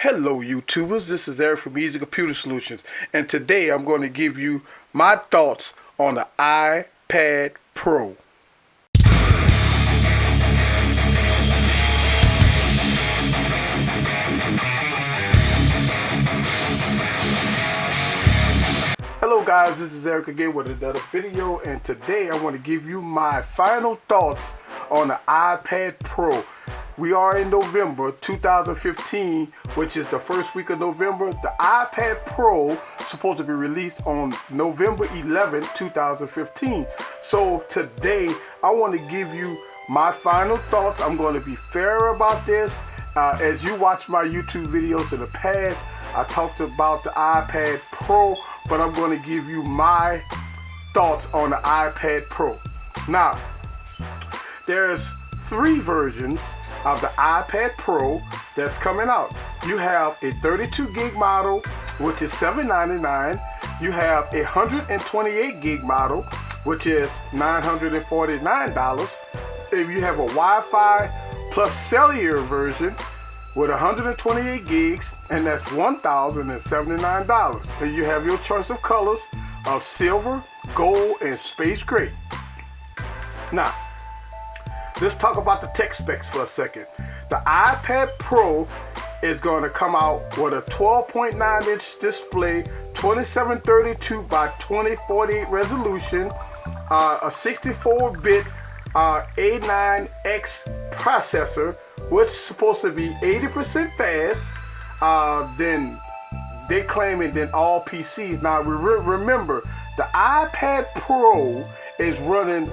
Hello YouTubers, this is Eric from Easy Computer Solutions, and today I'm going to give you my thoughts on the iPad Pro. Hello guys, this is Eric again with another video, and today I want to give you my final thoughts on the iPad Pro. We are in November 2015, which is the first week of November. The iPad Pro is supposed to be released on November 11, 2015. So today I want to give you my final thoughts. I'm going to be fair about this. As you watch my YouTube videos in the past, I talked about the iPad Pro, but I'm going to give you my thoughts on the iPad Pro. Now, there's three versions of the iPad Pro that's coming out. You have a 32 gig model, which is $799. You have a 128 gig model, which is $949. If you have a Wi-Fi plus cellular version with 128 gigs, and that's $1,079. And you have your choice of colors of silver, gold, and space gray. Now, let's talk about the tech specs for a second. The iPad Pro is going to come out with a 12.9 inch display, 2732 by 2048 resolution, a 64-bit A9X processor, which is supposed to be 80% fast. Then they claim it than all PCs. Now remember, the iPad Pro is running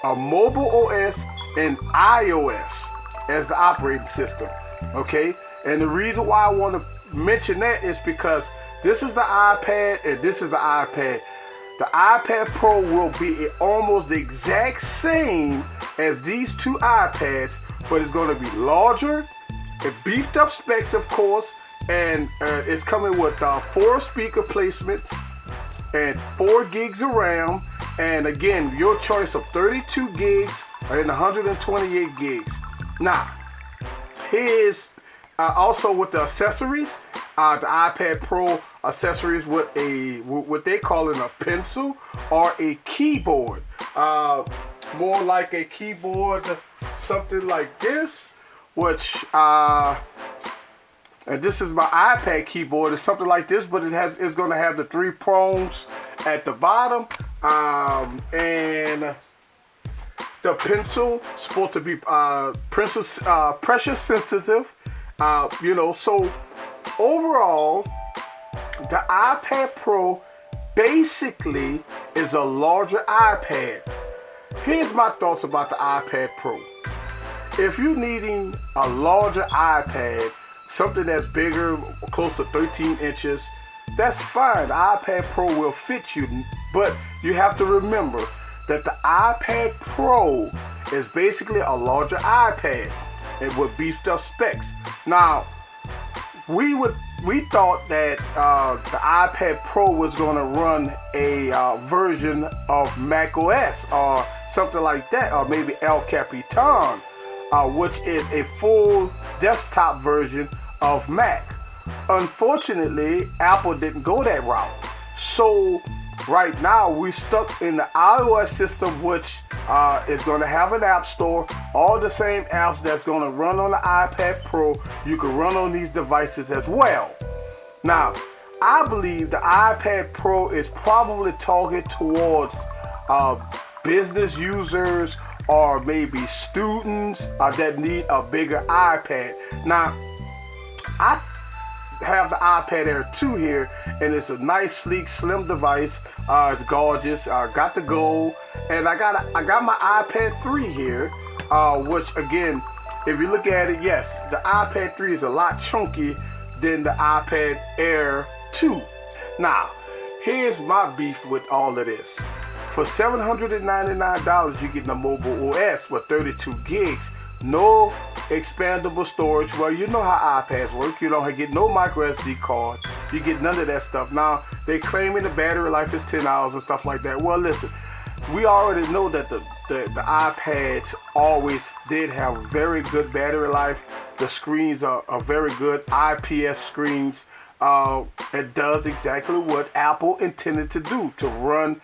a mobile OS and iOS as the operating system. Okay, and the reason why I want to mention that is because this is the iPad and this is the iPad. The iPad Pro will be almost the exact same as these two iPads, but it's going to be larger, it beefed up specs of course, and it's coming with 4 speaker placements and 4 gigs of RAM, and again your choice of 32 gigs and 128 gigs. Now, here's also with the accessories. The iPad Pro accessories with what they call a pencil or a keyboard, more like a keyboard, something like this, which and this is my iPad keyboard. It's something like this, but it's going to have the 3 prongs at the bottom, and the pencil supposed to be pressure sensitive. So overall, the iPad Pro basically is a larger iPad. Here's my thoughts about the iPad Pro. If you're needing a larger iPad, something that's bigger, close to 13 inches, that's fine. The iPad Pro will fit you, but you have to remember that the iPad Pro is basically a larger iPad and with beefed up specs. Now, we thought that the iPad Pro was going to run a version of Mac OS or something like that, or maybe El Capitan, which is a full desktop version of Mac. Unfortunately, Apple didn't go that route. So right now we're stuck in the iOS system, which is going to have an app store. All the same apps that's going to run on the iPad Pro, you can run on these devices as well. Now, I believe the iPad Pro is probably targeted towards business users or maybe students that need a bigger iPad. Now, I have the iPad Air 2 here, and it's a nice, sleek, slim device. It's gorgeous. I got the gold, and I got my iPad 3 here, which again, if you look at it, yes, the iPad 3 is a lot chunky than the iPad Air 2. Now, here's my beef with all of this. For $799, you're getting a mobile OS with 32 gigs, no expandable storage. Well, you know how iPads work. You don't get no micro SD card. You get none of that stuff. Now, they claiming the battery life is 10 hours and stuff like that. Well, listen, we already know that the iPads always did have very good battery life. The screens are very good, IPS screens. It does exactly what Apple intended to do, to run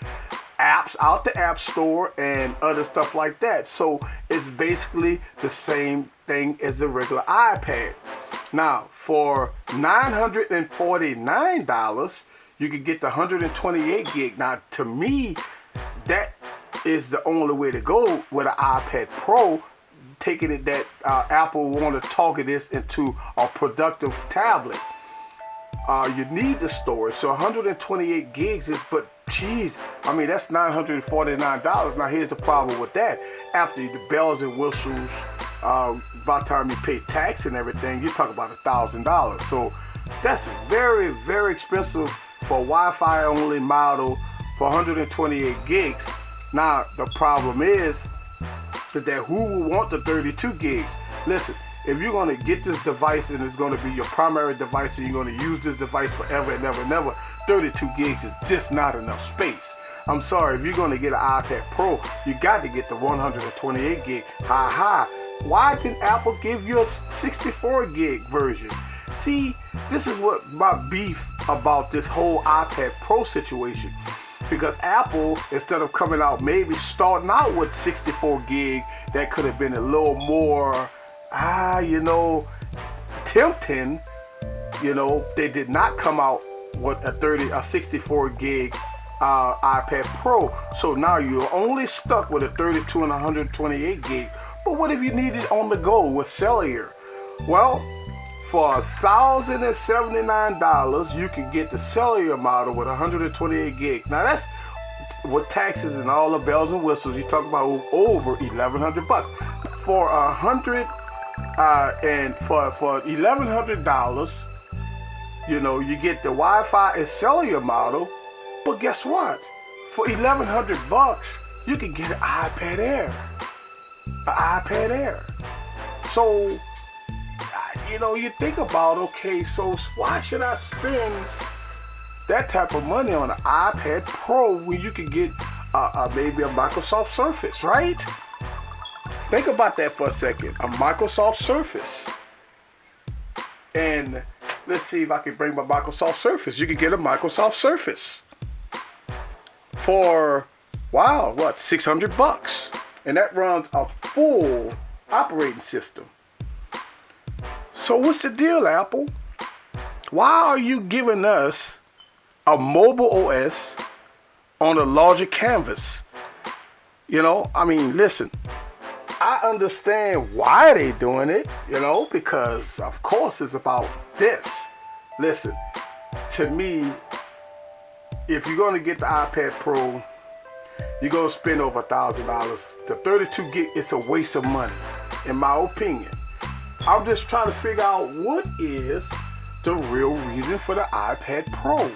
apps out the App Store and other stuff like that. So it's basically the same thing as the regular iPad. Now, for $949, you can get the 128 gig. Now, to me, that is the only way to go with an iPad Pro, taking it that Apple want to target this into a productive tablet. You need the storage, so 128 gigs is, but geez, I mean, that's $949. Now, here's the problem with that. After the bells and whistles, by the time you pay tax and everything, you talk about $1,000. So that's very, very expensive for a Wi-Fi only model for 128 gigs. Now, the problem is that who will want the 32 gigs? Listen, if you're going to get this device and it's going to be your primary device and you're going to use this device forever and never, never, 32 gigs is just not enough space. I'm sorry, if you're going to get an iPad Pro, you got to get the 128 gig. Why didn't Apple give you a 64 gig version? See, this is what my beef about this whole iPad Pro situation. Because Apple, instead of coming out, maybe starting out with 64 gig, that could have been a little more, tempting. They did not come out with a 64 gig iPad Pro. So now you're only stuck with a 32 and 128 gig. But what if you need it on the go with cellular? Well, for $1,079, you can get the cellular model with 128 gigs. Now that's with taxes and all the bells and whistles. You talk about over $1,100 for $1,100. You get the Wi-Fi and cellular model. But guess what? For $1,100, you can get an iPad Air. So, you think about, okay, so why should I spend that type of money on an iPad Pro when you can get maybe a Microsoft Surface, right? Think about that for a second. A Microsoft Surface. And let's see if I can bring my Microsoft Surface. You can get a Microsoft Surface for, $600. And that runs a full operating system. So what's the deal, Apple? Why are you giving us a mobile OS on a larger canvas? Listen, I understand why they're doing it, because of course it's about this. Listen, to me, if you're going to get the iPad Pro, you're going to spend over $1,000. The 32 gig is a waste of money, in my opinion. I'm just trying to figure out what is the real reason for the iPad Pro.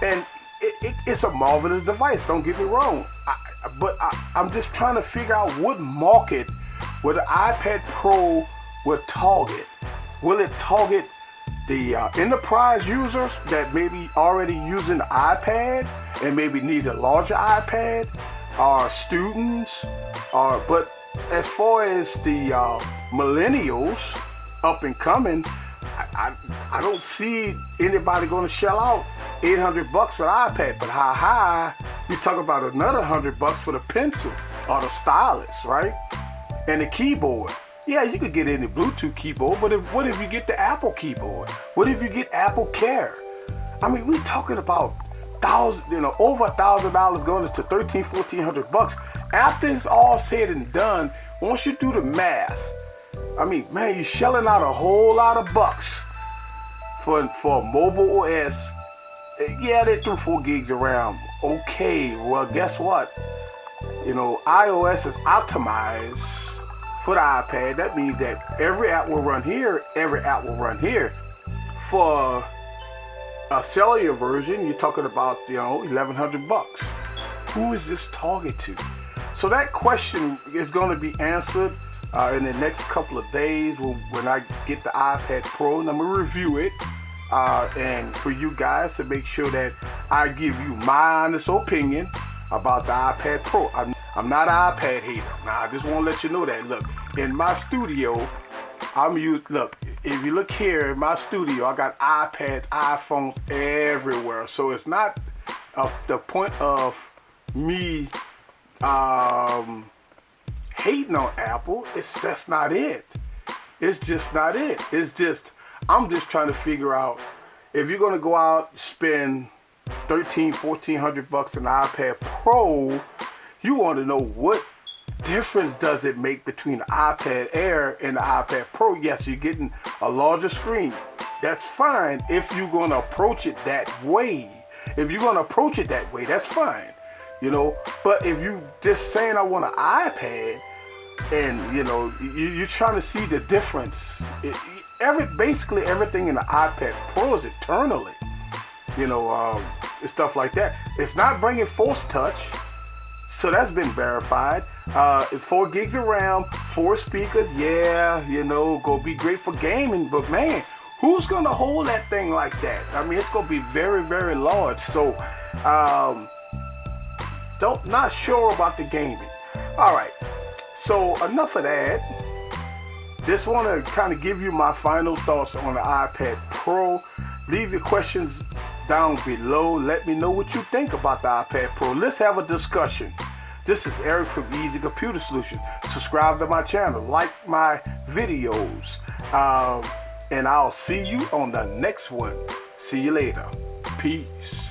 And it's a marvelous device, don't get me wrong. I'm just trying to figure out what market will the iPad Pro will target. Will it target the enterprise users that may be already using the iPad and maybe need a larger iPad, or students, but as far as the millennials up and coming, I don't see anybody going to shell out $800 for the iPad. But you talk about another $100 for the pencil or the stylus, right? And the keyboard. Yeah, you could get any Bluetooth keyboard, but what if you get the Apple keyboard? What if you get Apple Care? We're talking about over $1,000 going into $1,400. After it's all said and done, once you do the math, you're shelling out a whole lot of bucks for a mobile OS. Yeah, they threw 4 gigs around. Okay, well, guess what? iOS is optimized for the iPad. That means that every app will run here, every app will run here. For a cellular version, you're talking about, $1,100. Who is this target to? So that question is going to be answered in the next couple of days when I get the iPad Pro, and I'm going to review it. And for you guys to make sure that I give you my honest opinion about the iPad Pro. I'm not an iPad hater. Now, I just want to let you know that. Look, in my studio, Look, if you look here in my studio, I got iPads, iPhones everywhere. So it's not the point of me hating on Apple. That's not it. It's just not it. It's just, I'm just trying to figure out, if you're gonna go out spend $1,300-1,400 on an iPad Pro, you want to know what difference does it make between the iPad Air and the iPad Pro. Yes, you're getting a larger screen. That's fine if you're going to approach it that way. If you're going to approach it that way, that's fine. You know, but if you just saying I want an iPad and, you know, you're trying to see the difference. Basically everything in the iPad Pro is eternally, you know, stuff like that. It's not bringing Force Touch. So that's been verified. 4 gigs of RAM, 4 speakers. Yeah, you know, gonna be great for gaming. But man, who's gonna hold that thing like that? I mean, it's gonna be very, very large. So, not sure about the gaming. All right. So enough of that. Just want to kind of give you my final thoughts on the iPad Pro. Leave your questions down below. Let me know what you think about the iPad Pro. Let's have a discussion. This is Eric from Easy Computer Solutions. Subscribe to my channel, like my videos, and I'll see you on the next one. See you later. Peace.